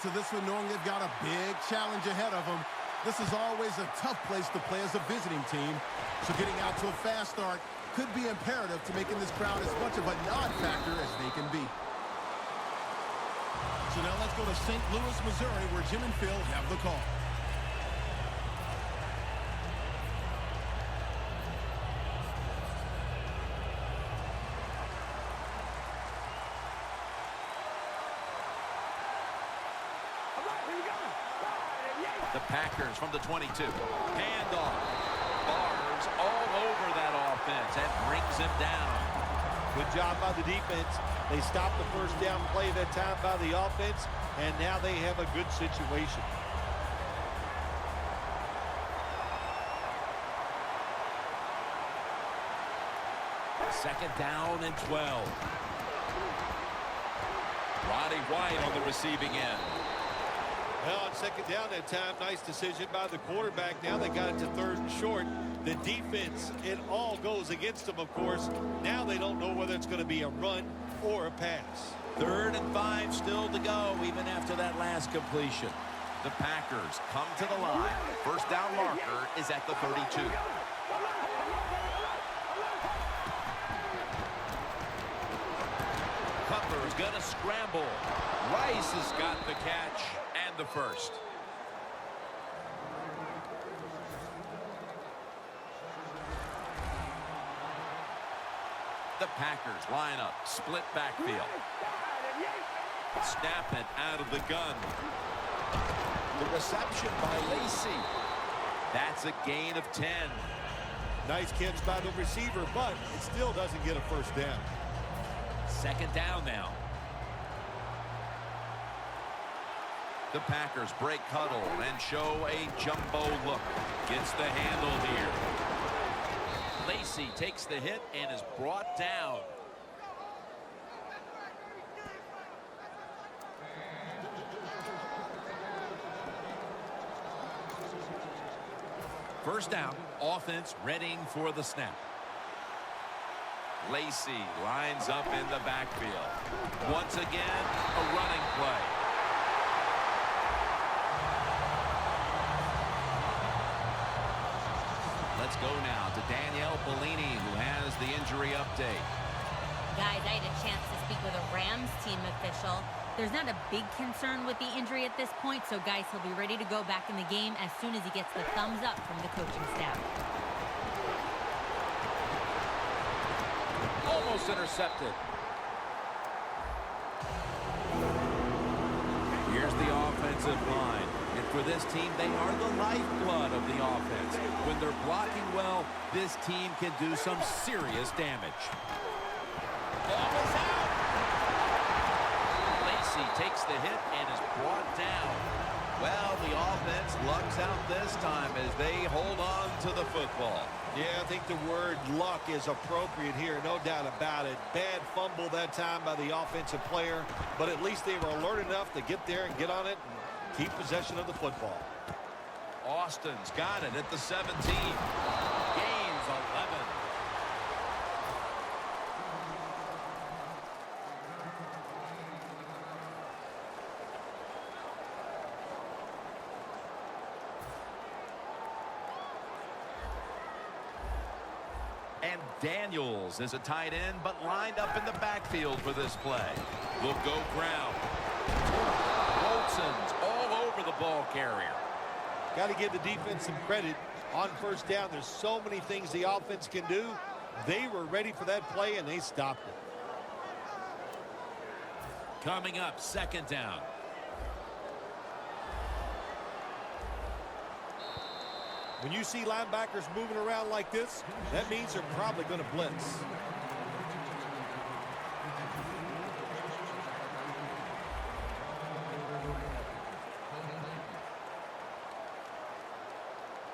into this one knowing they've got a big challenge ahead of them. This is always a tough place to play as a visiting team, so getting out to a fast start could be imperative to making this crowd as much of a non-factor as they can be. So now let's go to St. Louis, Missouri, where Jim and Phil have the call. The Packers from the 22. Handoff. Bars all over that offense and brings him down. Good job by the defense. They stopped the first down play that time by the offense, and now they have a good situation. Second down and 12. Roddy White on the receiving end. Well, on second down that time, nice decision by the quarterback. Now they got it to third and short. The defense, it all goes against them, of course. Now they don't know whether it's going to be a run or a pass. 3rd and 5 still to go, even after that last completion. The Packers come to the line. First down marker is at the 32. Cutler's gonna scramble. Rice has got the catch and the first. The Packers line up, split backfield. Snap it out of the gun. The reception by Lacy. That's a gain of 10. Nice catch by the receiver, but it still doesn't get a first down. Second down now. The Packers break huddle and show a jumbo look. Gets the handle here. Lacy takes the hit and is brought down. First down, offense readying for the snap. Lacy lines up in the backfield. Once again, a running play. Let's go now to Danielle Bellini, who has the injury update. Guys, I had a chance to speak with a Rams team official. There's not a big concern with the injury at this point, so guys, he'll be ready to go back in the game as soon as he gets the thumbs up from the coaching staff. Almost intercepted. Here's the offensive line. And for this team, they are the lifeblood of the offense. When they're blocking well, this team can do some serious damage. Ball is out. Lacy takes the hit and is brought down. Well, the offense lucks out this time as they hold on to the football. Yeah, I think the word luck is appropriate here, no doubt about it. Bad fumble that time by the offensive player, but at least they were alert enough to get there and get on it and keep possession of the football. Austin's got it at the 17. Gains 11. And Daniels is a tight end, but lined up in the backfield for this play. Will go ground. Wilson's all over the ball carrier. Got to give the defense some credit. On first down, there's so many things the offense can do. They were ready for that play, and they stopped it. Coming up, second down. When you see linebackers moving around like this, that means they're probably going to blitz.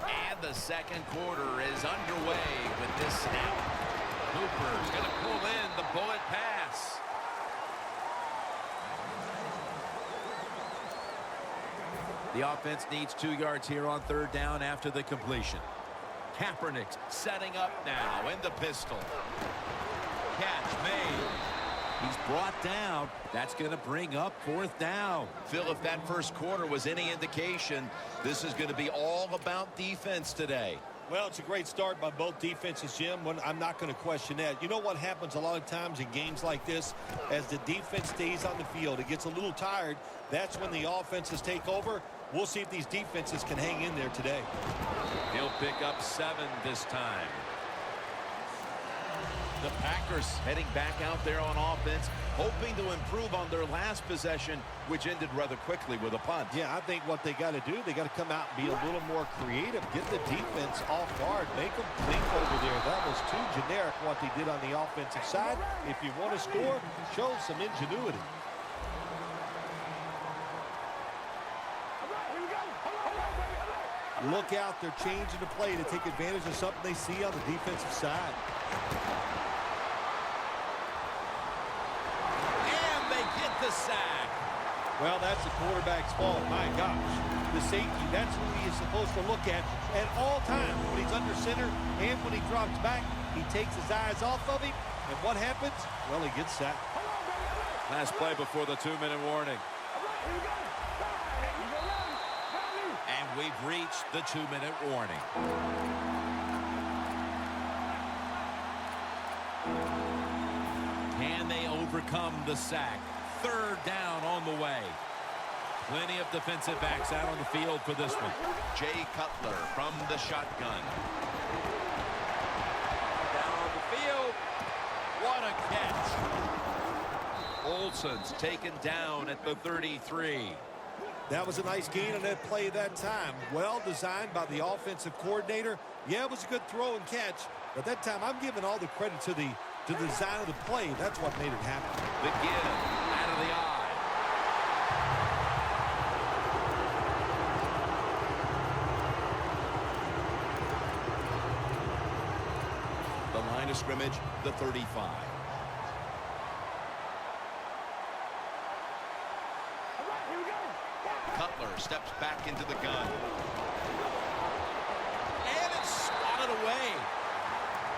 And the second quarter is underway with this snap. Hooper's going to pull in the bullet pass. The offense needs 2 yards here on third down after the completion. Kaepernick's setting up now in the pistol. Catch made. He's brought down. That's going to bring up 4th down. Phil, if that first quarter was any indication, this is going to be all about defense today. Well, it's a great start by both defenses, Jim. I'm not going to question that. You know what happens a lot of times in games like this? As the defense stays on the field, it gets a little tired. That's when the offenses take over. We'll see if these defenses can hang in there today. He'll pick up 7 this time. The Packers heading back out there on offense, hoping to improve on their last possession, which ended rather quickly with a punt. Yeah, I think what they got to do, they got to come out and be a little more creative, get the defense off guard, make them think over there. That was too generic what they did on the offensive side. If you want to score, show some ingenuity. Look out, they're changing the play to take advantage of something they see on the defensive side. The sack. Well, that's the quarterback's fault. My gosh. The safety, that's who he is supposed to look at all times. When he's under center and when he drops back, he takes his eyes off of him. And what happens? Well, he gets sacked. Last play before the 2-minute warning. And we've reached the 2-minute warning. Can they overcome the sack? 3rd down on the way. Plenty of defensive backs out on the field for this one. Jay Cutler from the shotgun. Down on the field. What a catch. Olsen's taken down at the 33. That was a nice gain on that play that time. Well designed by the offensive coordinator. Yeah, it was a good throw and catch. But that time, I'm giving all the credit to the design of the play. That's what made it happen. The give. Of the eye. The line of scrimmage, the 35. Cutler steps back into the gun. And it's swatted away.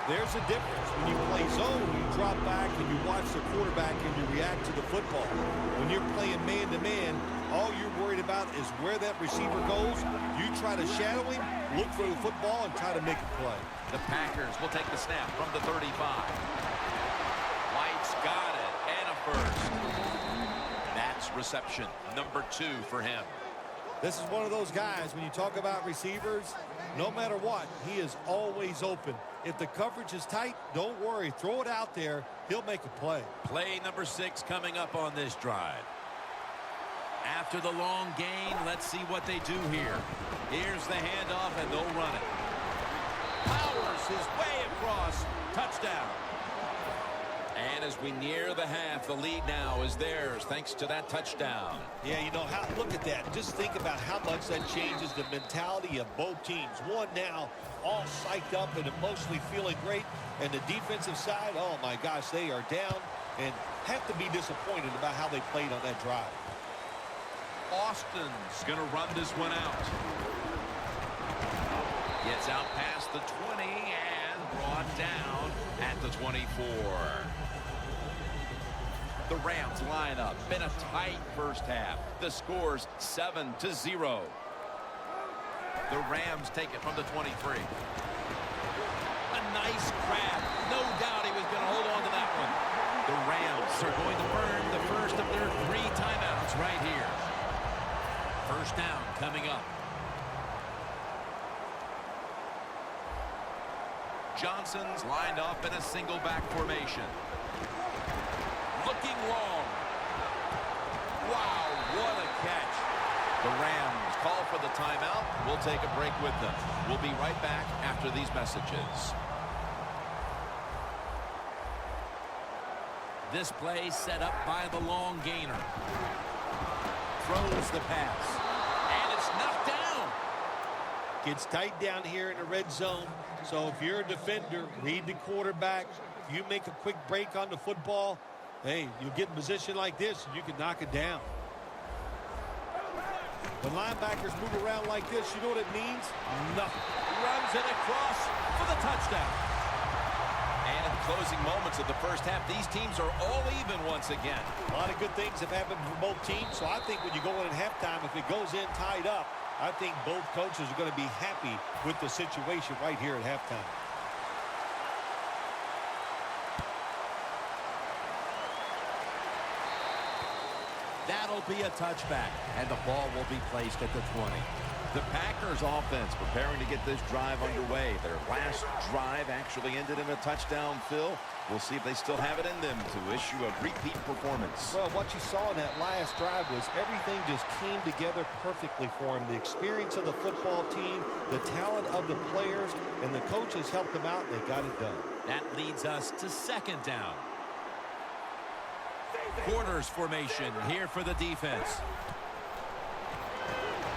There's a difference. When you play zone, you drop back and you watch the quarterback and you react to the football. When you're playing man-to-man, all you're worried about is where that receiver goes. You try to shadow him, look for the football, and try to make a play. The Packers will take the snap from the 35. White's got it, and a first. That's reception number 2 for him. This is one of those guys, when you talk about receivers, no matter what, he is always open. If the coverage is tight, don't worry. Throw it out there. He'll make a play. Play number 6 coming up on this drive. After the long gain, let's see what they do here. Here's the handoff, and they'll run it. Powers his way across. Touchdown. And as we near the half, the lead now is theirs thanks to that touchdown. Yeah, you know, look at that. Just think about how much that changes the mentality of both teams. One now all psyched up and emotionally feeling great. And the defensive side, oh my gosh, they are down and have to be disappointed about how they played on that drive. Austin's going to run this one out. Gets out past the 20 and brought down at the 24. The Rams line up. Been a tight first half. The score's 7-0. The Rams take it from the 23. A nice grab. No doubt he was going to hold on to that one. The Rams are going to burn the first of their 3 timeouts right here. First down coming up. Johnson's lined up in a single back formation. Looking long. Wow, what a catch. The Rams call for the timeout. We'll take a break with them. We'll be right back after these messages. This play set up by the long gainer. Throws the pass. And it's knocked down. Gets tight down here in the red zone. So if you're a defender, read the quarterback. If you make a quick break on the football, hey, you get in position like this, and you can knock it down. When linebackers move around like this, you know what it means? Nothing. Runs it across for the touchdown. And closing moments of the first half. These teams are all even once again. A lot of good things have happened for both teams, so I think when you go in at halftime, if it goes in tied up, I think both coaches are going to be happy with the situation right here at halftime. That'll be a touchback, and the ball will be placed at the 20. The Packers offense preparing to get this drive underway. Their last drive actually ended in a touchdown, Phil. We'll see if they still have it in them to issue a repeat performance. Well, what you saw in that last drive was everything just came together perfectly for him. The experience of the football team, the talent of the players, and the coaches helped them out. They got it done. That leads us to second down. Quarters formation here for the defense.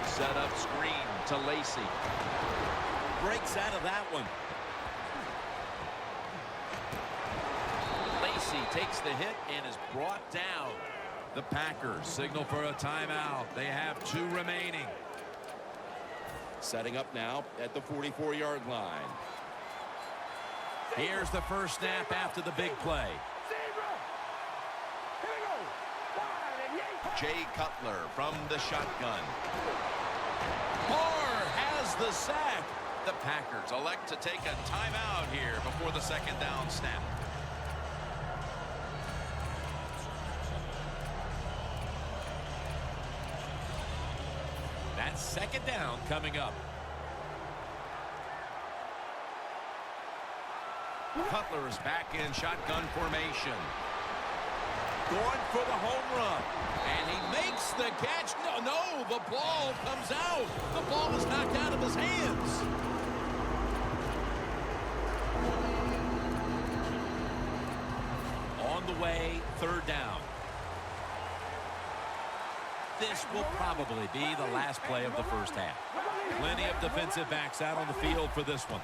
Set up screen to Lacey. Breaks out of that one. Lacey takes the hit and is brought down. The Packers signal for a timeout. They have 2 remaining. Setting up now at the 44-yard line. Here's the first snap after the big play. Jay Cutler from the shotgun. Barr has the sack. The Packers elect to take a timeout here before the second down snap. That's second down coming up. Cutler is back in shotgun formation. Going for the home run. And he makes the catch. No, the ball comes out. The ball is knocked out of his hands. On the way, third down. This will probably be the last play of the first half. Plenty of defensive backs out on the field for this one.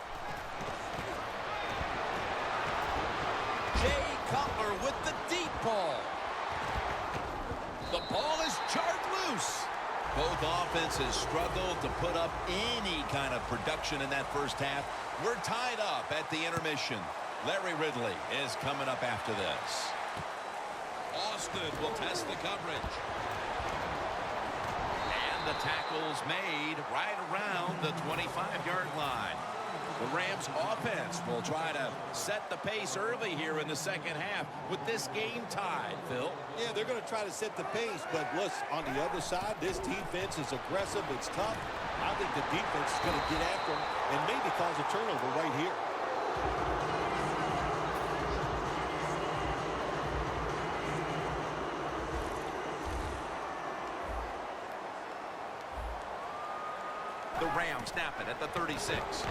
Jay Cutler with the deep ball. The ball is charged loose. Both offenses struggled to put up any kind of production in that first half. We're tied up at the intermission. Larry Ridley is coming up after this. Austin will test the coverage. And the tackle's made right around the 25-yard line. The Rams offense will try to set the pace early here in the second half with this game tied, Phil. Yeah, they're going to try to set the pace, but look, on the other side, this defense is aggressive. It's tough. I think the defense is going to get after them and maybe cause a turnover right here. The Rams snap it at the 36.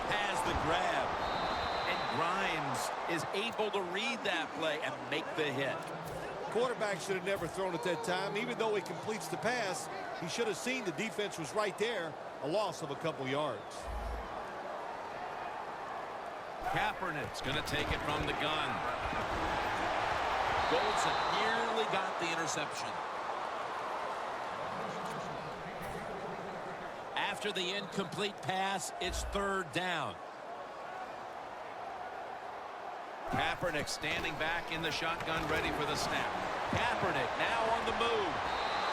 Has the grab. And Grimes is able to read that play and make the hit. Quarterback should have never thrown at that time. Even though he completes the pass, he should have seen the defense was right there. A loss of a couple yards. Kaepernick's going to take it from the gun. Goldson nearly got the interception. After the incomplete pass, it's third down. Kaepernick standing back in the shotgun, ready for the snap. Kaepernick now on the move.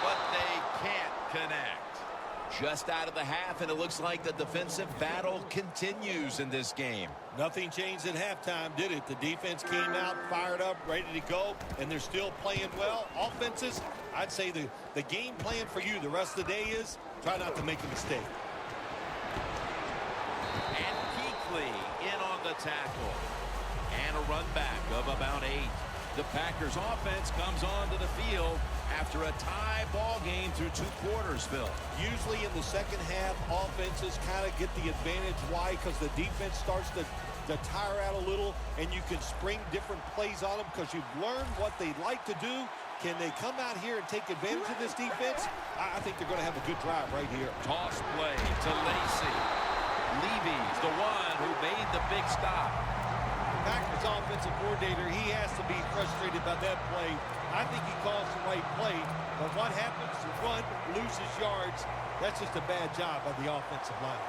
But they can't connect. Just out of the half, and it looks like the defensive battle continues in this game. Nothing changed at halftime, did it? The defense came out, fired up, ready to go, and they're still playing well. Offenses, I'd say the game plan for you the rest of the day is try not to make a mistake. And Kuechly in on the tackle. And a run back of about 8. The Packers offense comes onto the field after a tie ball game through 2 quarters, Phil. Usually in the second half, offenses kind of get the advantage. Why? Because the defense starts to tire out a little, and you can spring different plays on them because you've learned what they like to do. Can they come out here and take advantage of this defense? I think they're going to have a good drive right here. Toss play to Lacey. Levy's the one who made the big stop. Packers offensive coordinator, he has to be frustrated by that play. I think he calls the right play, but what happens? The run loses yards. That's just a bad job by the offensive line.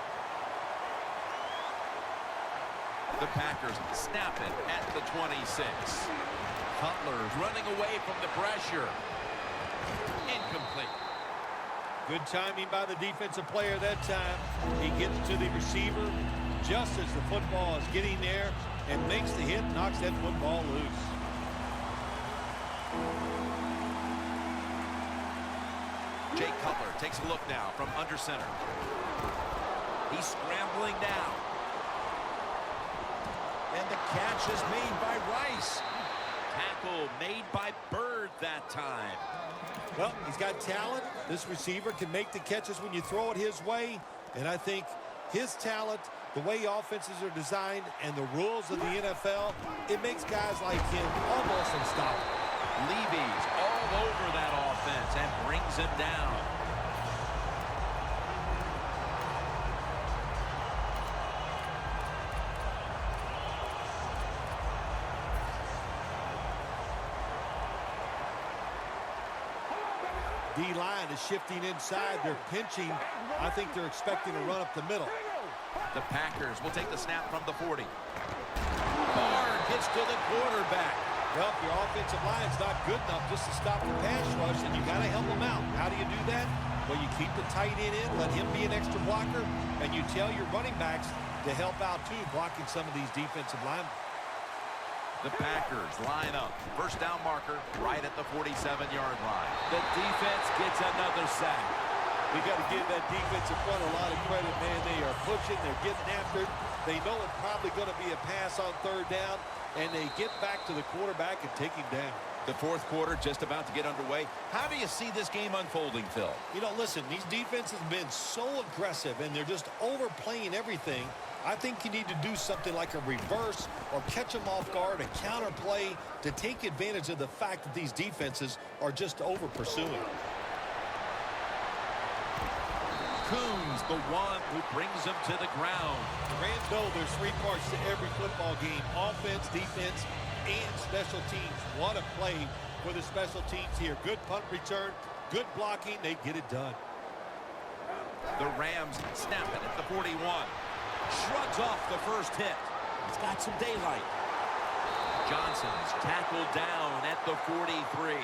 The Packers snap it at the 26. Cutler's running away from the pressure. Incomplete. Good timing by the defensive player that time. He gets to the receiver just as the football is getting there and makes the hit, knocks that football loose. Jay Cutler takes a look now from under center. He's scrambling now. And the catch is made by Rice. Tackle made by Bird that time. Well, he's got talent. This receiver can make the catches when you throw it his way. And I think his talent, the way offenses are designed, and the rules of the NFL, it makes guys like him almost unstoppable. Levy's all over that offense and brings him down. D-line is shifting inside. They're pinching. I think they're expecting to run up the middle. The Packers will take the snap from the 40. Bard gets to the quarterback. Well, if your offensive line's not good enough just to stop the pass rush, then you got to help them out. How do you do that? Well, you keep the tight end in, let him be an extra blocker, and you tell your running backs to help out, too, blocking some of these defensive linemen. The Packers line up. First down marker right at the 47-yard line. The defense gets another sack. We got to give that defensive front a lot of credit, man. They are pushing. They're getting after it. They know it's probably going to be a pass on third down, and they get back to the quarterback and take him down. The fourth quarter just about to get underway. How do you see this game unfolding, Phil? You know, listen, these defenses have been so aggressive, and they're just overplaying everything. I think you need to do something like a reverse or catch them off guard, a counter play to take advantage of the fact that these defenses are just over-pursuing. Coons, the one who brings them to the ground. The Rams know there's three parts to every football game: offense, defense, and special teams. What a play for the special teams here. Good punt return, good blocking. They get it done. The Rams snap it at the 41. Shrugs off the first hit. He's got some daylight. Johnson's tackled down at the 43.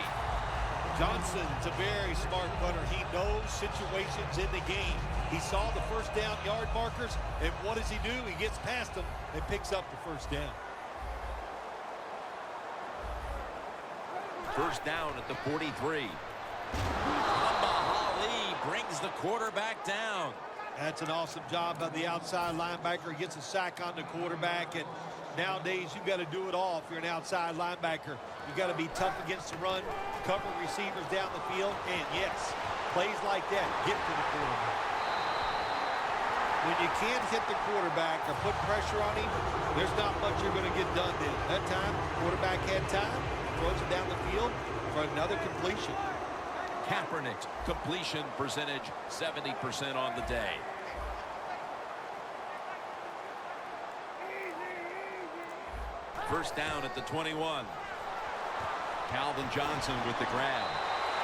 Johnson's a very smart punter. He knows situations in the game. He saw the first down yard markers, and what does he do? He gets past them and picks up the first down. First down at the 43. Ali brings the quarterback down. That's an awesome job by the outside linebacker. He gets a sack on the quarterback, and nowadays you've got to do it all if you're an outside linebacker. You've got to be tough against the run, cover receivers down the field, and yes, plays like that get to the quarterback. When you can't hit the quarterback or put pressure on him, there's not much you're going to get done then. That time, quarterback had time, throws it down the field for another completion. Kaepernick's completion percentage 70% on the day. First down at the 21. Calvin Johnson with the grab.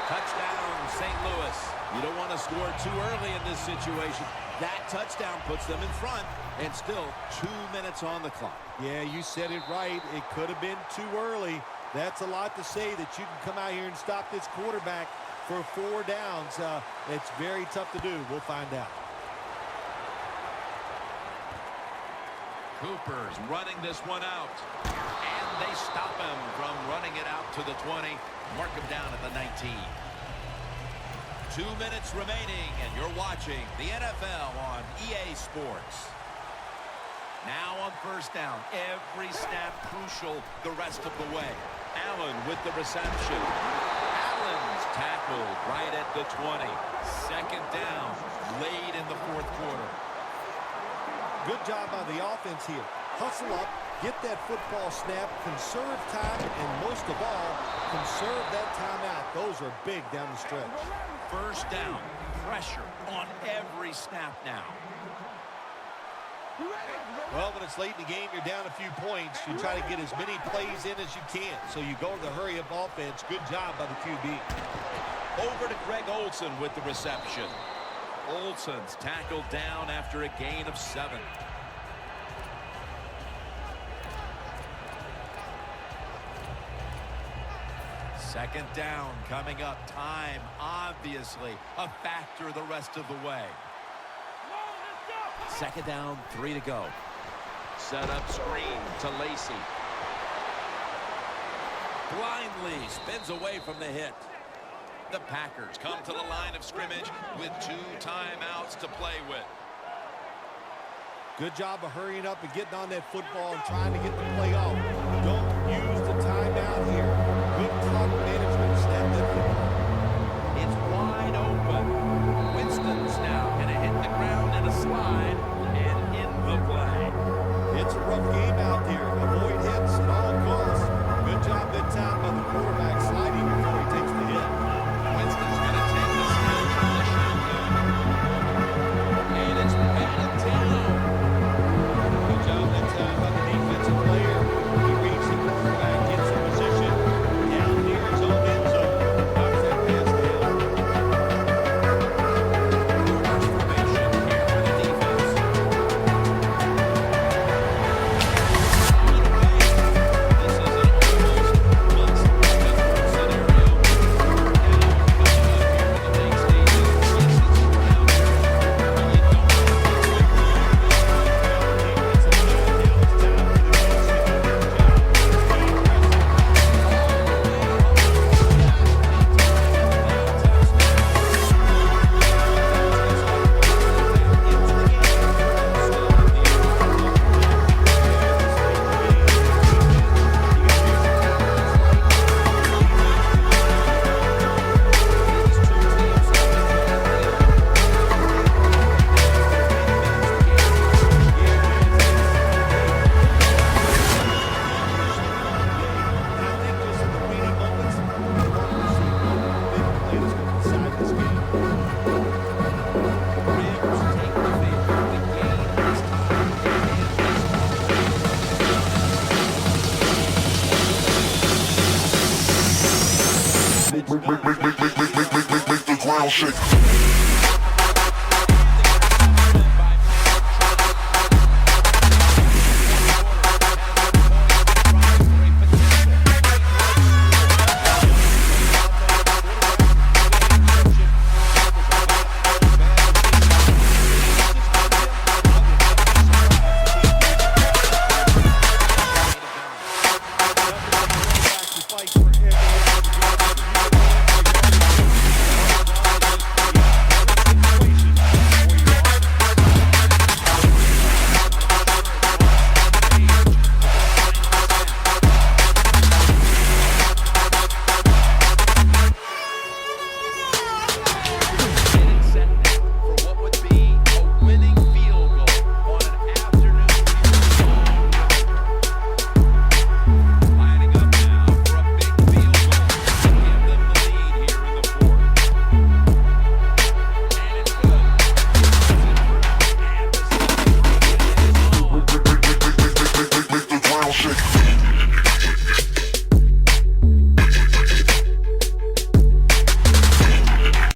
Touchdown, St. Louis. You don't want to score too early in this situation. That touchdown puts them in front, and still 2 minutes on the clock. Yeah, you said it right. It could have been too early. That's a lot to say, that you can come out here and stop this quarterback for 4 downs. It's very tough to do. We'll find out. Cooper's running this one out. And they stop him from running it out to the 20. Mark him down at the 19. 2 minutes remaining, and you're watching the NFL on EA Sports. Now on first down, every snap crucial the rest of the way. Allen with the reception. Allen's tackled right at the 20. Second down, late in the fourth quarter. Good job by the offense here. Hustle up, get that football snap, conserve time, and most of all, conserve that timeout. Those are big down the stretch. First down, pressure on every snap now. Well, when it's late in the game, you're down a few points. You try to get as many plays in as you can. So you go to the hurry-up offense. Good job by the QB. Over to Greg Olsen with the reception. Olsen's tackled down after a gain of 7. Second down coming up. Time, obviously, a factor the rest of the way. Second down, 3 to go. Set up screen to Lacey. Blindly spins away from the hit. The Packers come to the line of scrimmage with 2 timeouts to play with. Good job of hurrying up and getting on that football and trying to get the play off. Don't use the timeout here. Good clock management. Snap that football. It's wide open. Winston's now going to hit the ground in a slide and in the play. It's a rough game out there. Avoid hits at all costs. Good job that time by the quarterback sliding before he takes the hit. Winston's going to take the snap from the shotgun. And it's batted down. Good job that time by the defensive player. He reads the quarterback, gets in position. Down near his own end zone. Knocks that pass down. Reverse formation here for the defense. This is an almost must-win scenario. Now coming up here in the late stages. Yes, it's around here, but you don't know what's Make the ground shake.